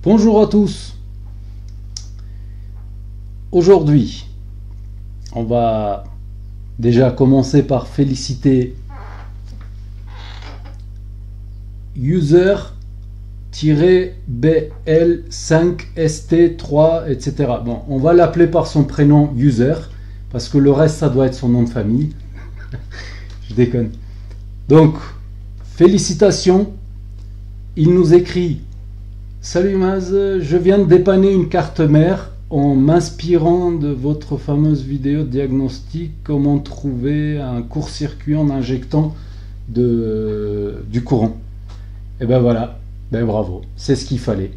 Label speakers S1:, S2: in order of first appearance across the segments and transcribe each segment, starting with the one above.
S1: Bonjour à tous. Aujourd'hui, on va déjà commencer par féliciter user-bl5st3, etc. Bon, on va l'appeler par son prénom user, parce que le reste, ça doit être son nom de famille. Je déconne. Donc, félicitations. Il nous écrit: Salut Maz, je viens de dépanner une carte mère en m'inspirant de votre fameuse vidéo de diagnostic, comment trouver un court-circuit en injectant du courant. Et ben voilà, ben bravo, c'est ce qu'il fallait.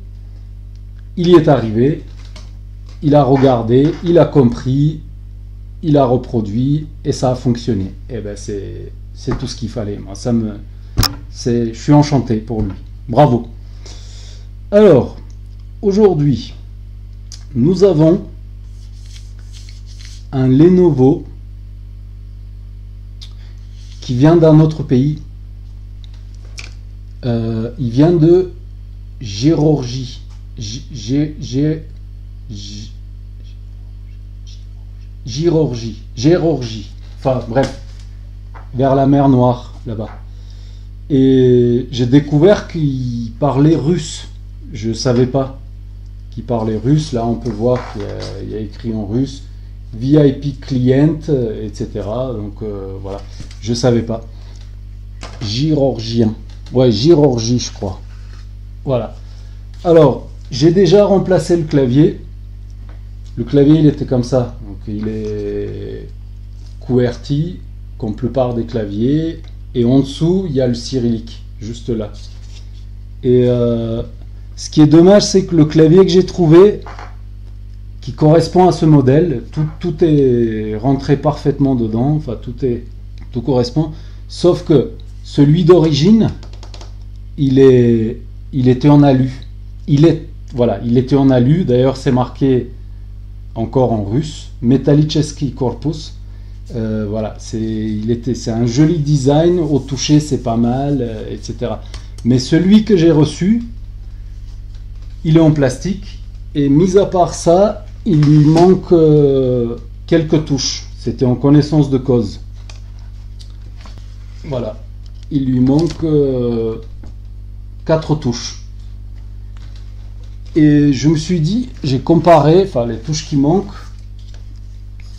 S1: Il y est arrivé, il a regardé, il a compris, il a reproduit et ça a fonctionné. Et ben c'est tout ce qu'il fallait. Moi, je suis enchanté pour lui. Bravo. Alors, aujourd'hui, nous avons un Lenovo qui vient d'un autre pays. Il vient de Géorgie. Géorgie. Enfin, bref, vers la mer Noire, là-bas. Et j'ai découvert qu'il parlait russe. Je ne savais pas qu'il parlait russe. Là, on peut voir qu'il y a écrit en russe VIP client, etc. Donc voilà, je ne savais pas. Géorgien. Ouais, Géorgie, je crois. Voilà. Alors, j'ai déjà remplacé le clavier. Le clavier, il était comme ça. Donc, il est QWERTY, comme la plupart des claviers. Et en dessous, il y a le cyrillique, juste là. Et ce qui est dommage, c'est que le clavier que j'ai trouvé, qui correspond à ce modèle, tout est rentré parfaitement dedans, enfin tout correspond, sauf que celui d'origine, il était en alu. Il était en alu, d'ailleurs c'est marqué encore en russe, Metallicheski Korpus. Voilà, c'est un joli design, au toucher c'est pas mal, etc. Mais celui que j'ai reçu, il est en plastique, et mis à part ça, il lui manque quelques touches. C'était en connaissance de cause. Voilà, il lui manque 4 touches. Et je me suis dit, j'ai comparé, enfin les touches qui manquent,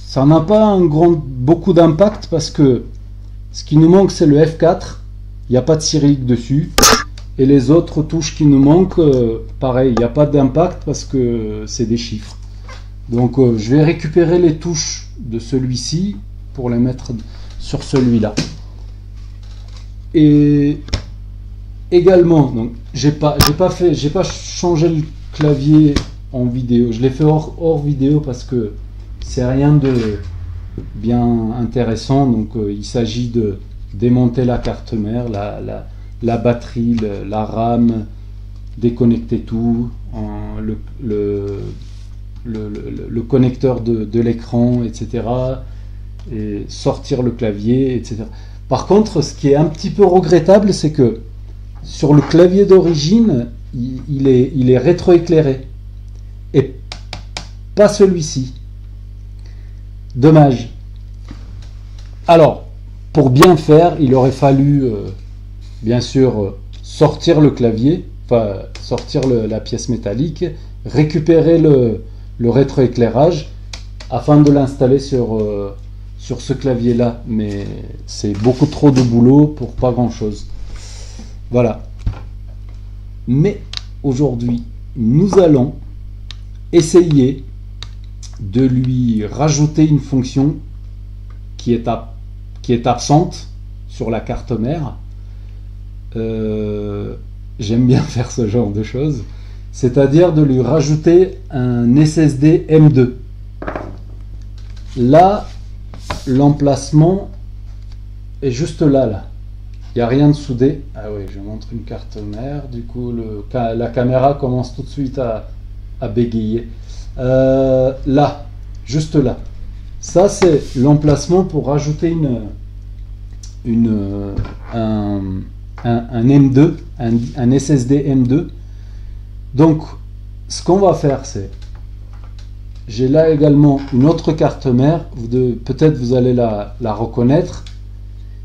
S1: ça n'a pas beaucoup d'impact parce que ce qui nous manque c'est le F4, il n'y a pas de cyrillique dessus. Et les autres touches qui nous manquent, pareil, il n'y a pas d'impact parce que c'est des chiffres. Donc je vais récupérer les touches de celui-ci pour les mettre sur celui-là. Et également, donc j'ai pas changé le clavier en vidéo. Je l'ai fait hors vidéo parce que c'est rien de bien intéressant. Donc il s'agit de démonter la carte mère, la batterie, la RAM, déconnecter tout, le connecteur de l'écran, etc. Et sortir le clavier, etc. Par contre, ce qui est un petit peu regrettable, c'est que sur le clavier d'origine, il est rétroéclairé. Et pas celui-ci. Dommage. Alors, pour bien faire, il aurait fallu, bien sûr, sortir le clavier, enfin, sortir la pièce métallique, récupérer le rétroéclairage afin de l'installer sur ce clavier-là. Mais c'est beaucoup trop de boulot pour pas grand-chose. Voilà. Mais aujourd'hui, nous allons essayer de lui rajouter une fonction qui est absente sur la carte mère. J'aime bien faire ce genre de choses, c'est-à-dire de lui rajouter un SSD M2. Là, l'emplacement est juste là. Il n'y a rien de soudé. Ah oui, je montre une carte mère, du coup la caméra commence tout de suite à bégayer. Là, juste là. Ça, c'est l'emplacement pour rajouter un M2, un SSD M2. Donc, ce qu'on va faire, c'est, j'ai là également une autre carte mère, peut-être vous allez la reconnaître,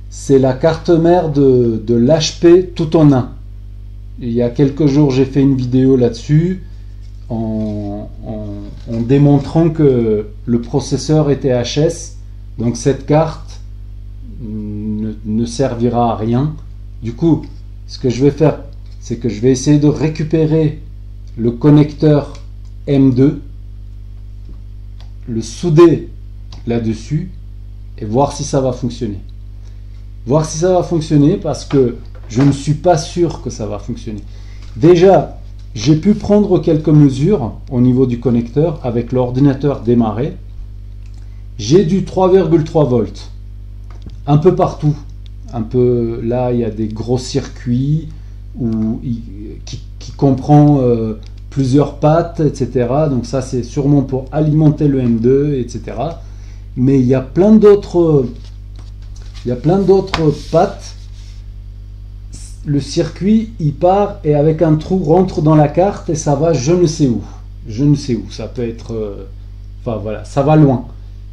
S1: c'est la carte mère de l'HP tout en un. Il y a quelques jours, j'ai fait une vidéo là-dessus en démontrant que le processeur était HS, donc cette carte ne servira à rien. Du coup, ce que je vais faire, c'est que je vais essayer de récupérer le connecteur M2, le souder là-dessus et voir si ça va fonctionner. Voir si ça va fonctionner parce que je ne suis pas sûr que ça va fonctionner. Déjà, j'ai pu prendre quelques mesures au niveau du connecteur avec l'ordinateur démarré. J'ai du 3,3 volts un peu partout. Un peu là, il y a des gros circuits qui comprend plusieurs pattes, etc. Donc ça, c'est sûrement pour alimenter le M2, etc. Mais il y a plein d'autres pattes. Le circuit, il part et avec un trou rentre dans la carte et ça va je ne sais où. Je ne sais où. Ça peut être... enfin voilà, ça va loin.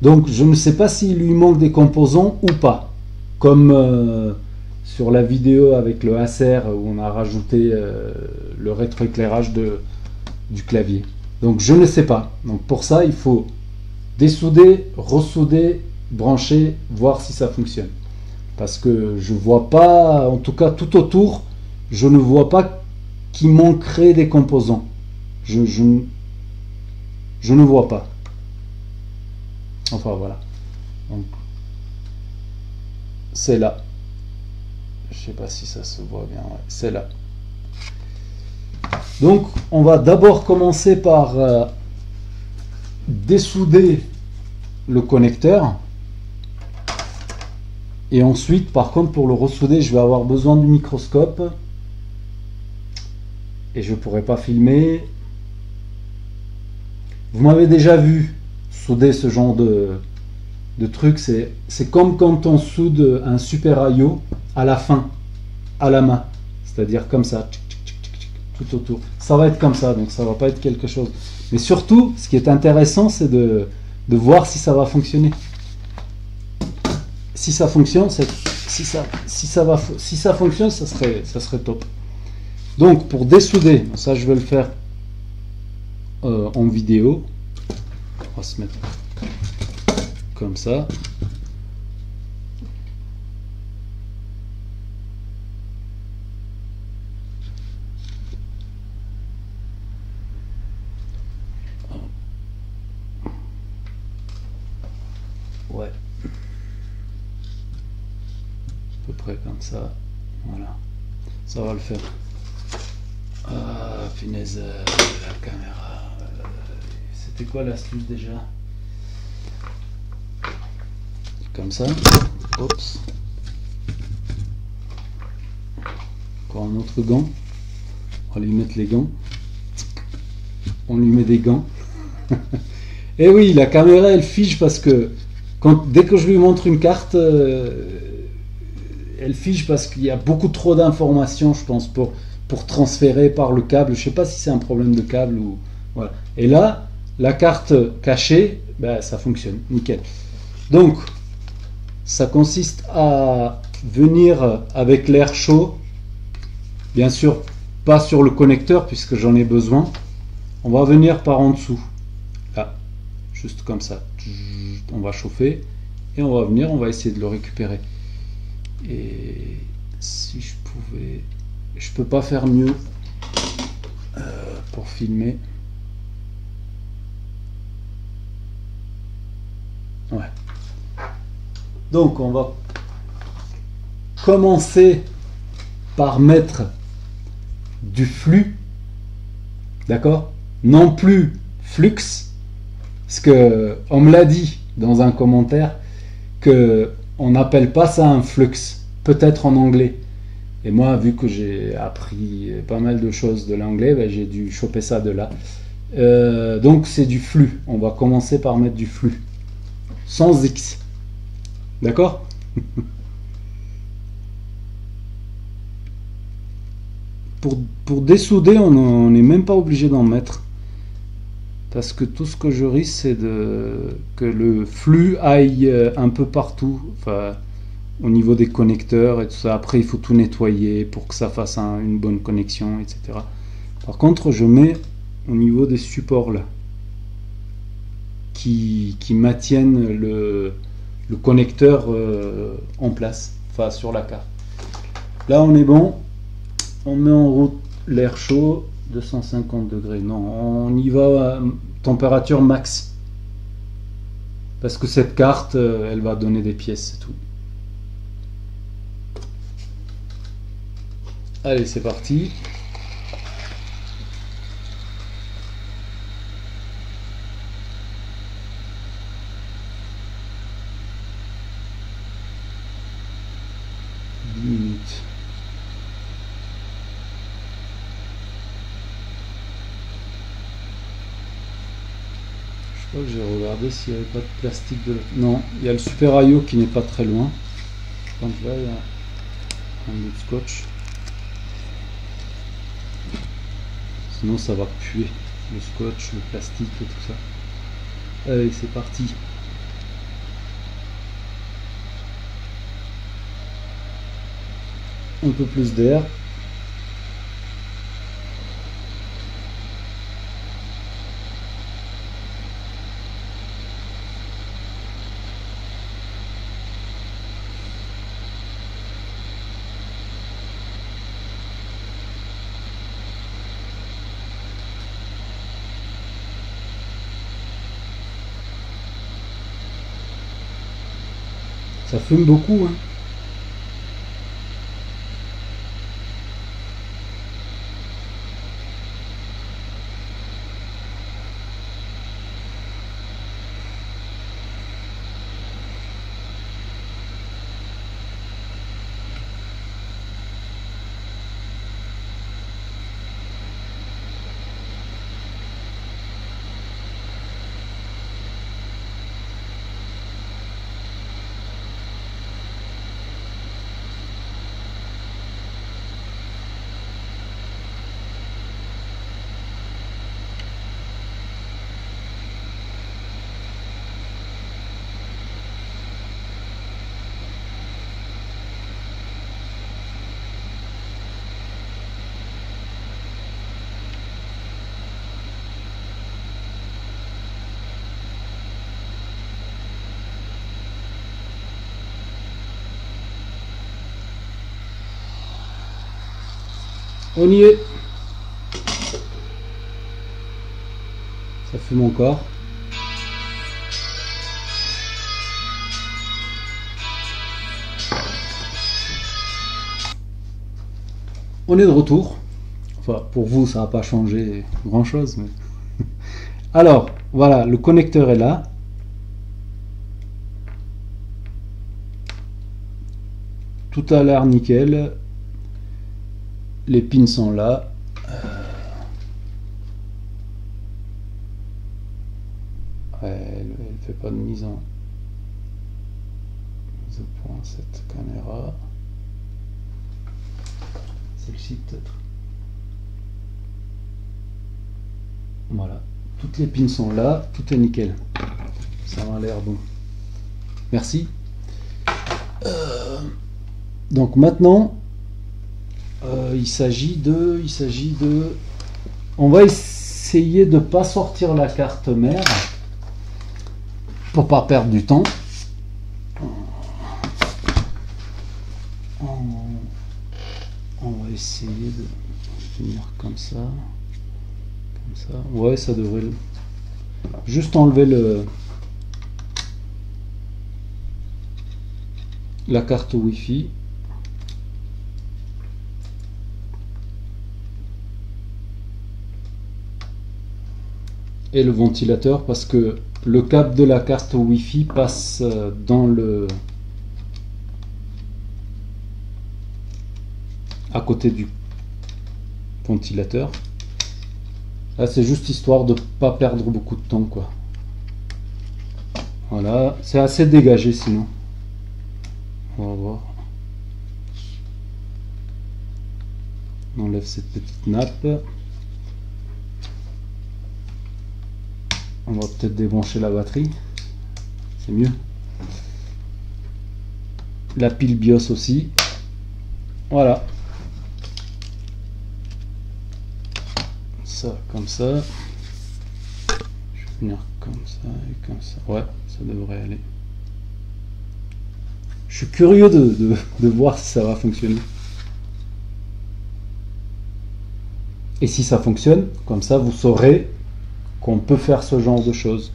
S1: Donc je ne sais pas s'il lui manque des composants ou pas. Comme sur la vidéo avec le Acer où on a rajouté le rétroéclairage du clavier. Donc je ne sais pas. Donc pour ça, il faut dessouder, ressouder, brancher, voir si ça fonctionne. Parce que je vois pas, en tout cas tout autour, je ne vois pas qu'il manquerait des composants. Je ne vois pas. Enfin voilà. Donc c'est là. Je sais pas si ça se voit bien. Ouais, c'est là. Donc on va d'abord commencer par dessouder le connecteur. Et ensuite, par contre, pour le ressouder, je vais avoir besoin du microscope. Et je ne pourrai pas filmer. Vous m'avez déjà vu souder ce genre de truc. C'est comme quand on soude un super IO à la fin, à la main. C'est-à-dire comme ça, tout autour. Ça va être comme ça, donc ça ne va pas être quelque chose. Mais surtout, ce qui est intéressant, c'est de voir si ça va fonctionner. Si ça fonctionne, si ça fonctionne, ça serait top. Donc pour dessouder, ça je vais le faire en vidéo. On va se mettre comme ça. Ouais. À peu près comme ça, voilà, ça va le faire. Ah, punaise, la caméra, c'était quoi l'astuce déjà? Comme ça, oups, encore un autre gant, on va lui mettre les gants, on lui met des gants. Et oui, la caméra elle fige parce que dès que je lui montre une carte, elle fige parce qu'il y a beaucoup trop d'informations, je pense, pour transférer par le câble. Je sais pas si c'est un problème de câble ou voilà. Et là, la carte cachée, ben, ça fonctionne, nickel. Donc, ça consiste à venir avec l'air chaud, bien sûr, pas sur le connecteur puisque j'en ai besoin. On va venir par en dessous, là, juste comme ça. On va chauffer et on va venir, on va essayer de le récupérer. Et si je pouvais, je peux pas faire mieux pour filmer. Ouais. Donc on va commencer par mettre du flux, d'accord? Non plus flux, parce que on me l'a dit dans un commentaire que on n'appelle pas ça un flux, peut-être en anglais. Et moi, vu que j'ai appris pas mal de choses de l'anglais, ben, j'ai dû choper ça de là. Donc c'est du flux. On va commencer par mettre du flux. Sans X. D'accord? Pour dessouder, on n'est même pas obligé d'en mettre. Parce que tout ce que je risque, c'est que le flux aille un peu partout, enfin, au niveau des connecteurs et tout ça. Après, il faut tout nettoyer pour que ça fasse une bonne connexion, etc. Par contre, je mets au niveau des supports là, qui maintiennent le connecteur en place, enfin sur la carte. Là, on est bon. On met en route l'air chaud. 250 degrés, non, on y va à température max. Parce que cette carte, elle va donner des pièces, c'est tout. Allez, c'est parti. J'ai regardé s'il n'y avait pas de plastique de... Non, il y a le Super IO qui n'est pas très loin. Donc là, il y a un bout de scotch. Sinon, ça va puer. Le scotch, le plastique et tout ça. Allez, c'est parti. Un peu plus d'air. Ça fume beaucoup, hein. On y est. Ça fume encore. On est de retour. Enfin, pour vous, ça n'a pas changé grand-chose. Mais... Alors, voilà, le connecteur est là. Tout a l'air nickel. Les pins sont là. Elle fait pas de mise au point cette caméra. Celle-ci peut-être. Voilà. Toutes les pins sont là. Tout est nickel. Ça m'a l'air bon. Merci. Donc maintenant, il s'agit de... On va essayer de ne pas sortir la carte mère pour pas perdre du temps. On va essayer de finir comme ça. Comme ça. Ouais, ça devrait... Juste enlever la carte Wi-Fi. Et le ventilateur, parce que le câble de la carte Wi-Fi passe dans le... à côté du ventilateur. Là, c'est juste histoire de pas perdre beaucoup de temps, quoi. Voilà, c'est assez dégagé sinon. On va voir. On enlève cette petite nappe. On va peut-être débrancher la batterie. C'est mieux. La pile BIOS aussi. Voilà. Ça, comme ça. Je vais venir comme ça et comme ça. Ouais, ça devrait aller. Je suis curieux de voir si ça va fonctionner. Et si ça fonctionne, comme ça vous saurez qu'on peut faire ce genre de choses.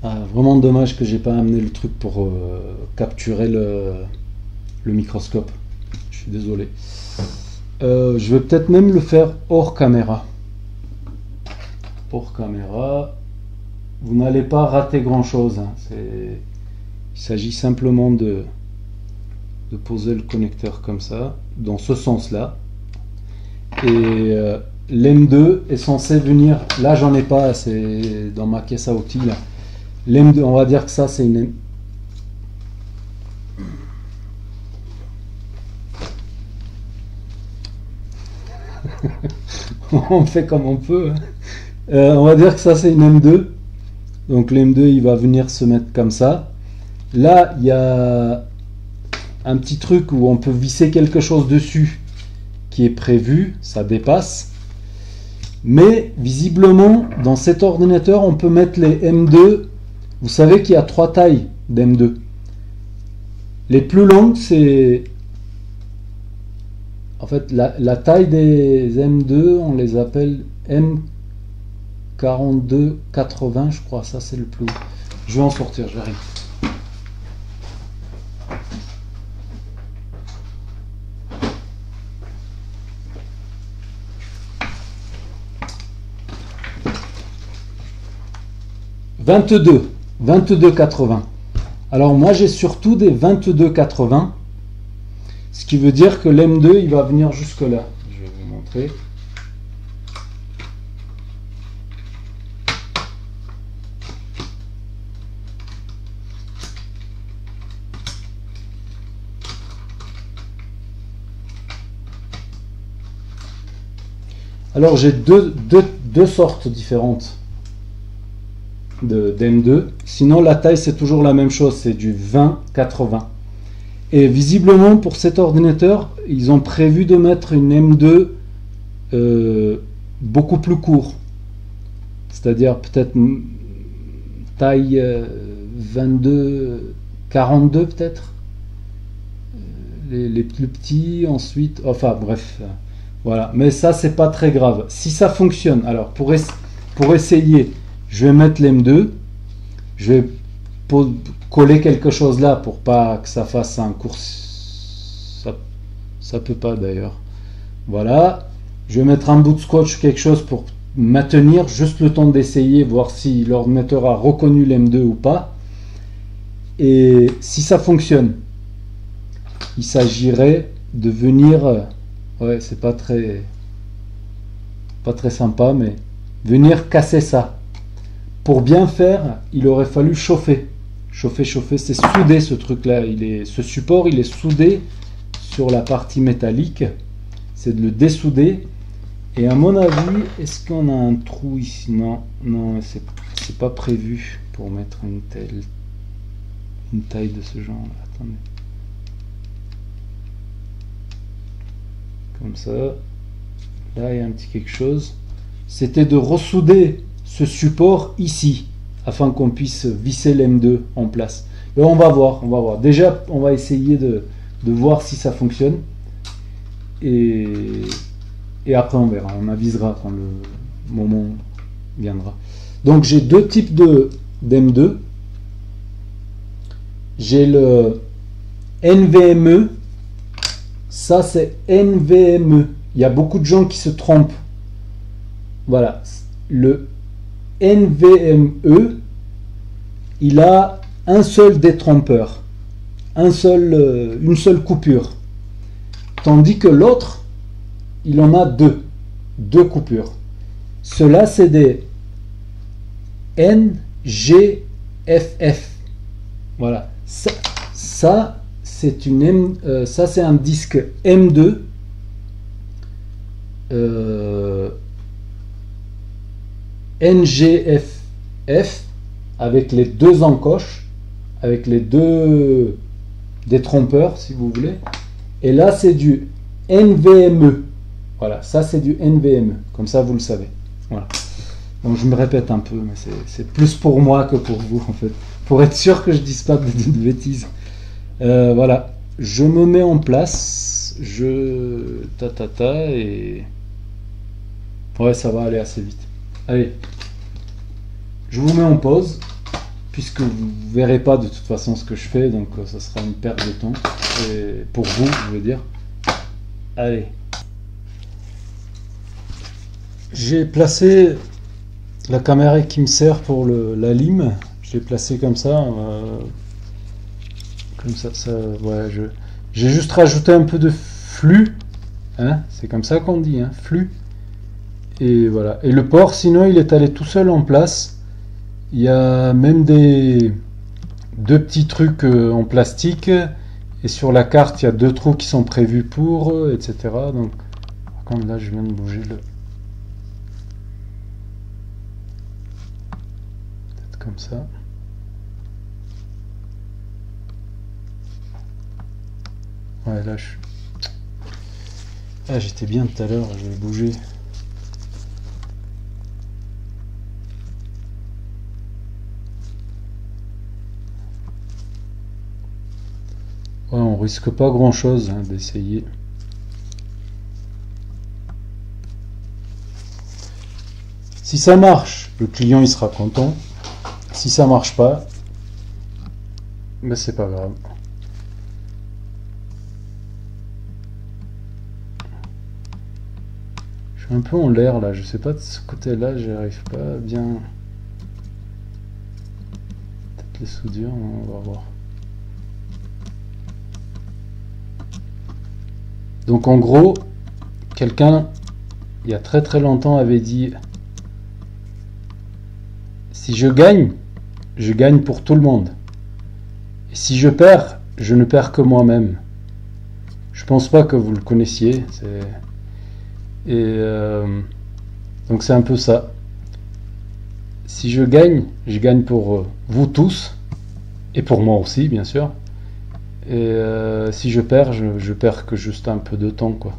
S1: Ah, vraiment dommage que j'ai pas amené le truc pour capturer le microscope. Je suis désolé. Je vais peut-être même le faire hors caméra. Hors caméra. Vous n'allez pas rater grand chose. Hein. Il s'agit simplement de poser le connecteur comme ça, dans ce sens-là. Et l'M2 est censé venir. Là, j'en ai pas, c'est dans ma caisse à outils. L'M2, on va dire que ça, c'est une. On fait comme on peut. Hein. On va dire que ça, c'est une M2. Donc l'M2, il va venir se mettre comme ça. Là, il y a un petit truc où on peut visser quelque chose dessus qui est prévu, ça dépasse. Mais visiblement, dans cet ordinateur, on peut mettre les M2. Vous savez qu'il y a 3 tailles d'M2. Les plus longues, c'est... En fait, la taille des M2, on les appelle M4280, je crois. Ça, c'est le plus... Je vais en sortir, j'arrive. « 22,80. Alors moi j'ai surtout des 22,80. Ce qui veut dire que l'M2 il va venir jusque là. Je vais vous montrer. Alors j'ai deux sortes différentes d'M2. Sinon la taille c'est toujours la même chose, c'est du 20-80. Et visiblement pour cet ordinateur, ils ont prévu de mettre une M2 beaucoup plus court. C'est-à-dire peut-être taille 22-42 peut-être. Les plus petits ensuite, enfin bref. Voilà, mais ça c'est pas très grave. Si ça fonctionne, alors pour essayer, je vais mettre l'M2, je vais coller quelque chose là pour pas que ça fasse un cours. Ça peut pas d'ailleurs. Voilà, je vais mettre un bout de scotch, quelque chose pour maintenir, juste le temps d'essayer, voir si l'ordinateur a reconnu l'M2 ou pas. Et si ça fonctionne, il s'agirait de venir, ouais, c'est pas très sympa, mais venir casser ça. Pour bien faire, il aurait fallu chauffer. Chauffer, c'est soudé ce truc-là. Ce support, il est soudé sur la partie métallique. C'est de le dessouder. Et à mon avis, est-ce qu'on a un trou ici? Non, non, c'est pas prévu pour mettre une taille de ce genre. Attendez. Comme ça. Là, il y a un petit quelque chose. C'était de ressouder ce support ici, afin qu'on puisse visser l'M2 en place. Mais on va voir. Déjà, on va essayer de voir si ça fonctionne. Et après, on verra. On avisera quand le moment viendra. Donc, j'ai deux types d'M2. J'ai le NVMe. Ça, c'est NVMe. Il y a beaucoup de gens qui se trompent. Voilà. Le NVMe, il a un seul détrompeur, une seule coupure, tandis que l'autre, il en a deux coupures. Cela c'est des NGFF. Voilà, ça c'est un disque M2. NGFF avec les deux encoches, avec les deux détrompeurs si vous voulez. Et là c'est du NVMe. Voilà, ça c'est du NVMe. Comme ça vous le savez. Voilà. Donc je me répète un peu, mais c'est plus pour moi que pour vous en fait. Pour être sûr que je dise pas de bêtises. Voilà, je me mets en place. Et... Ouais, ça va aller assez vite. Allez, je vous mets en pause, puisque vous verrez pas de toute façon ce que je fais, donc ça sera une perte de temps. Et pour vous, je veux dire. Allez. J'ai placé la caméra qui me sert pour la lime. Je l'ai placée comme ça. Ouais, j'ai juste rajouté un peu de flux. Hein, c'est comme ça qu'on dit, hein, flux. Et voilà. Et le port, sinon, il est allé tout seul en place. Il y a même deux petits trucs en plastique. Et sur la carte, il y a 2 trous qui sont prévus pour, etc. Donc, par contre, là, je viens de bouger le... Peut-être comme ça. Ouais, là, Ah, j'étais bien tout à l'heure, je vais bouger. Ouais, on risque pas grand chose hein, d'essayer. Si ça marche, le client il sera content. Si ça marche pas, ben c'est pas grave. Je suis un peu en l'air là, je sais pas de ce côté là, j'arrive pas à bien. Peut-être les soudures, on va voir. Donc en gros, quelqu'un, il y a très très longtemps, avait dit si je gagne pour tout le monde. Et si je perds, je ne perds que moi-même. Je pense pas que vous le connaissiez. Donc c'est un peu ça. Si je gagne pour vous tous, et pour moi aussi, bien sûr. Et si je perds, je perds que juste un peu de temps, quoi.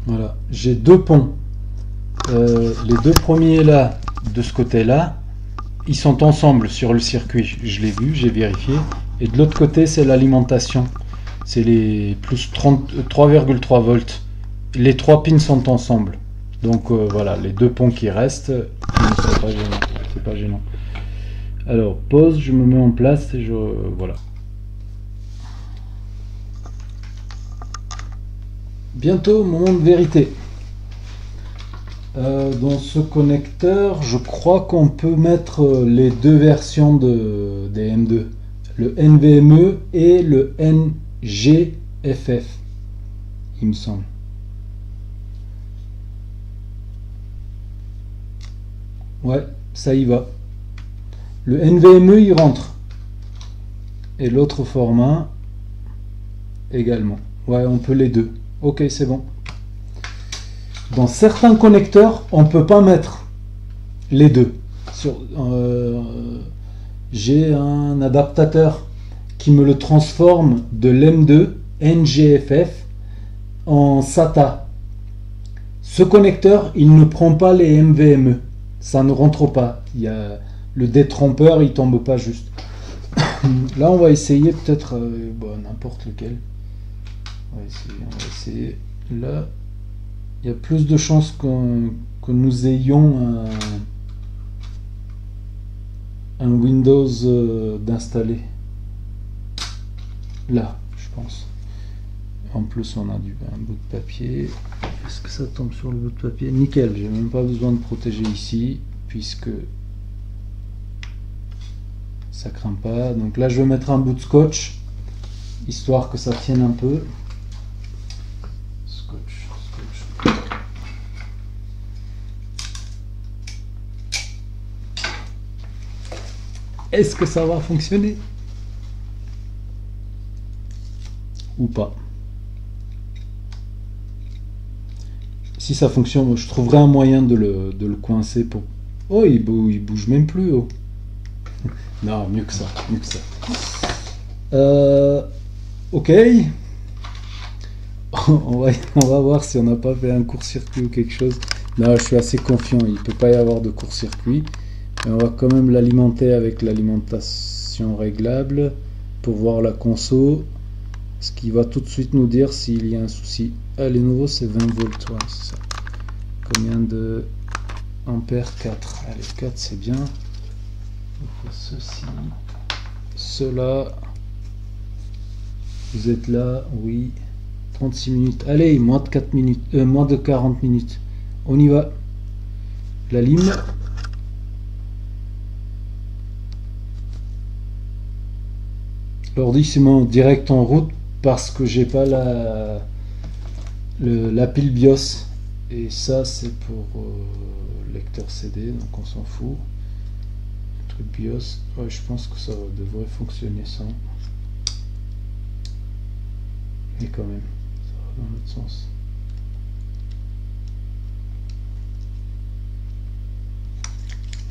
S1: Voilà, j'ai 2 ponts. Les 2 premiers là, de ce côté-là, ils sont ensemble sur le circuit. Je l'ai vu, j'ai vérifié. Et de l'autre côté, c'est l'alimentation. C'est les plus 3,3 volts. Les 3 pins sont ensemble. Donc voilà, les 2 ponts qui restent, c'est pas gênant. C'est pas gênant. Alors, pause, je me mets en place et voilà. Bientôt, moment de vérité. Dans ce connecteur, je crois qu'on peut mettre les 2 versions des M2. Le NVMe et le NGFF, il me semble. Ouais, ça y va. Le NVMe, il rentre. Et l'autre format, également. Ouais, on peut les deux. Ok, c'est bon. Dans certains connecteurs, on peut pas mettre les deux. J'ai un adaptateur qui me le transforme de l'M2 NGFF en SATA. Ce connecteur, il ne prend pas les MVME. Ça ne rentre pas. Il y a le détrompeur, il tombe pas juste. Là, on va essayer peut-être n'importe lequel. On va essayer. Là, il y a plus de chances que nous ayons un Windows d'installer. Là, je pense. En plus, on a un bout de papier. Est-ce que ça tombe sur le bout de papier? Nickel, j'ai même pas besoin de protéger ici, puisque ça craint pas. Donc là, je vais mettre un bout de scotch, histoire que ça tienne un peu. Scotch. Est-ce que ça va fonctionner? Ou pas? Si ça fonctionne, je trouverai un moyen de le coincer pour... Oh, il bouge même plus. Oh. Non, mieux que ça. Ok. on va voir si on n'a pas fait un court-circuit ou quelque chose. Non, je suis assez confiant. Il ne peut pas y avoir de court-circuit. Mais on va quand même l'alimenter avec l'alimentation réglable pour voir la conso. Ce qui va tout de suite nous dire s'il y a un souci. Ah, les nouveaux, c'est 20 volts. Ouais, c'est ça. Combien de ampères? 4. Allez, 4, c'est bien. On fait ceci. Cela. Vous êtes là? Oui. 36 minutes. Allez, moins de 4 minutes. Moins de 40 minutes. On y va. La lime. L'ordi se met direct en route parce que j'ai pas la pile BIOS. Et ça, c'est pour lecteur CD, donc on s'en fout. Le truc BIOS, ouais, je pense que ça devrait fonctionner sans. Mais quand même, ça va dans l'autre sens.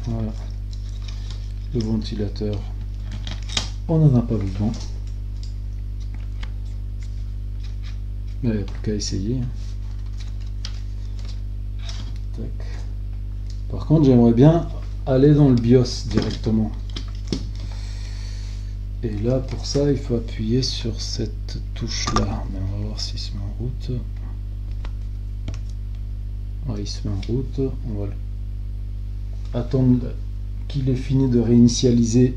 S1: Voilà. Le ventilateur, on n'en a pas besoin. Mais il n'y a plus qu'à essayer. Tac. Par contre, j'aimerais bien aller dans le BIOS directement. Et là, pour ça, il faut appuyer sur cette touche-là. Mais on va voir s'il se met en route. Ouais, il se met en route. On va attendre qu'il ait fini de réinitialiser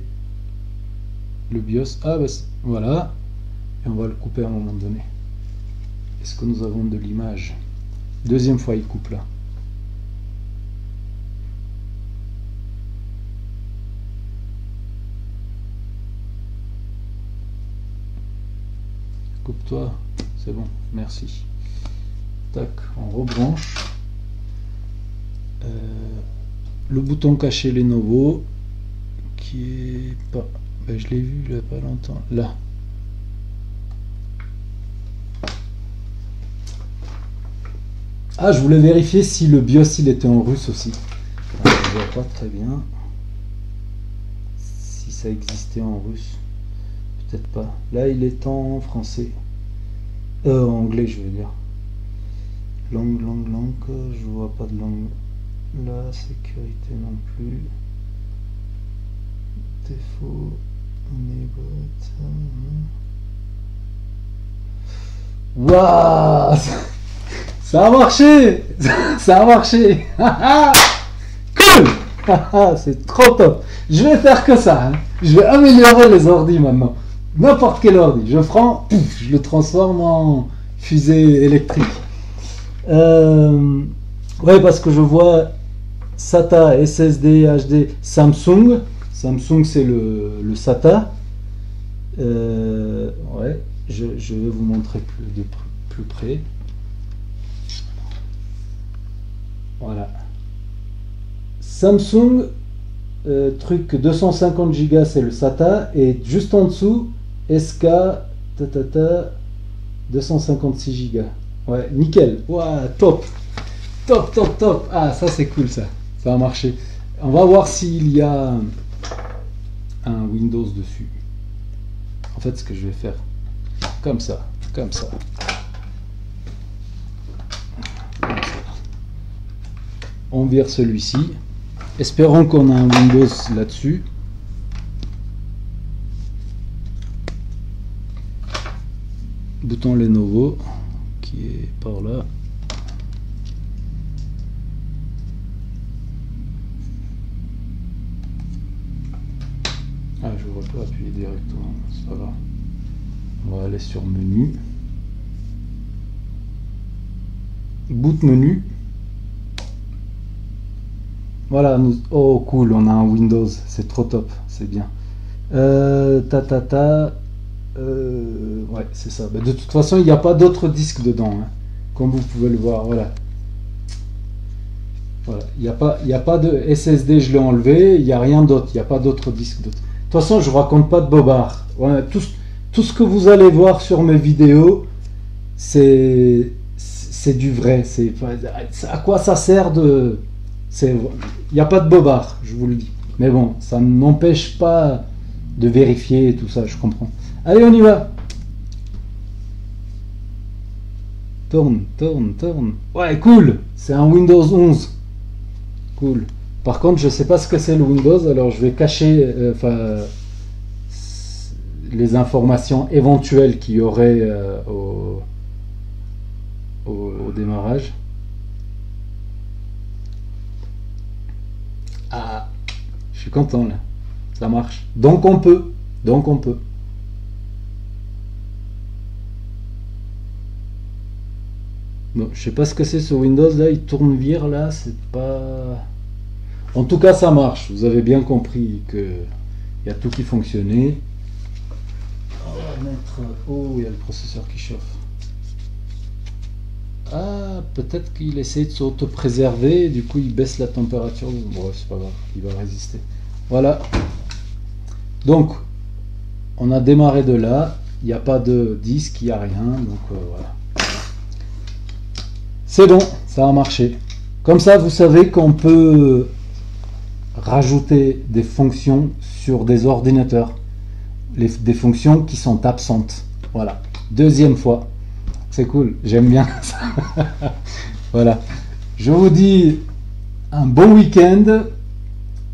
S1: le BIOS. Ah, bah, voilà. Et on va le couper à un moment donné. Est-ce que nous avons de l'image? Deuxième fois, il coupe là. Coupe-toi, c'est bon, merci. Tac, on rebranche. Le bouton caché Lenovo qui est pas... Ben, je l'ai vu il n'y a pas longtemps. Là. Ah, je voulais vérifier si le BIOS il était en russe aussi. Je ne vois pas très bien si ça existait en russe. Peut-être pas. Là, il est en français. Anglais, je veux dire. Langue. Je vois pas de langue. La sécurité non plus. Défaut. Waouh! Ça a marché! Ça a marché! Cool! C'est trop top! Je vais faire que ça. Hein. Je vais améliorer les ordis maintenant. N'importe quel ordi. Je prends, pouf, je le transforme en fusée électrique. Ouais, parce que je vois SATA, SSD, HD, Samsung. Samsung, c'est le SATA. Ouais, je vais vous montrer plus près. Voilà. Samsung, truc 250 Go, c'est le SATA. Et juste en dessous, SK, 256 Go. Ouais, nickel. Ouais, top. Top, top, top. Ah, ça c'est cool ça. Ça a marché. On va voir s'il y a un Windows dessus. En fait, ce que je vais faire, comme ça, comme ça. Comme ça. On vire celui-ci. Espérons qu'on a un Windows là-dessus. Bouton Lenovo qui est par là. Ah, je ne vois pas appuyer directement, c'est pas grave. On va aller sur menu. Boot menu. Voilà, oh cool, on a un Windows, c'est trop top, c'est bien. Ouais, c'est ça. De toute façon, il n'y a pas d'autres disques dedans, hein, comme vous pouvez le voir. Voilà. Voilà. Il n'y a pas de SSD, je l'ai enlevé. Il n'y a rien d'autre. Il n'y a pas d'autres disques. De toute façon, je raconte pas de bobard. Voilà, tout ce que vous allez voir sur mes vidéos, c'est du vrai. À quoi ça sert de... Il n'y a pas de bobard, je vous le dis. Mais bon, ça ne m'empêche pas de vérifier tout ça, je comprends. Allez, on y va. Tourne, tourne, tourne. Ouais, cool. C'est un Windows 11. Cool. Par contre, je sais pas ce que c'est le Windows, alors je vais cacher les informations éventuelles qu'il y aurait au démarrage. Ah, je suis content là. Ça marche. Donc on peut. Donc on peut. Bon, je sais pas ce que c'est ce Windows là, il tourne vire là, c'est pas... En tout cas ça marche, vous avez bien compris que il y a tout qui fonctionnait. On va mettre... Oh, il y a le processeur qui chauffe. Ah, peut-être qu'il essaie de s'auto-préserver, du coup il baisse la température. Bon, c'est pas grave, il va résister. Voilà. Donc, on a démarré de là, il n'y a pas de disque, il n'y a rien, donc voilà. C'est bon, ça a marché. Comme ça, vous savez qu'on peut rajouter des fonctions sur des ordinateurs. Des fonctions qui sont absentes. Voilà. Deuxième fois. C'est cool, j'aime bien ça. Voilà. Je vous dis un bon week-end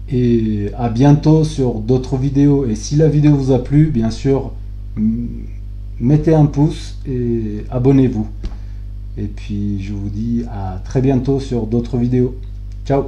S1: et à bientôt sur d'autres vidéos. Et si la vidéo vous a plu, bien sûr, mettez un pouce et abonnez-vous. Et puis je vous dis à très bientôt sur d'autres vidéos. Ciao!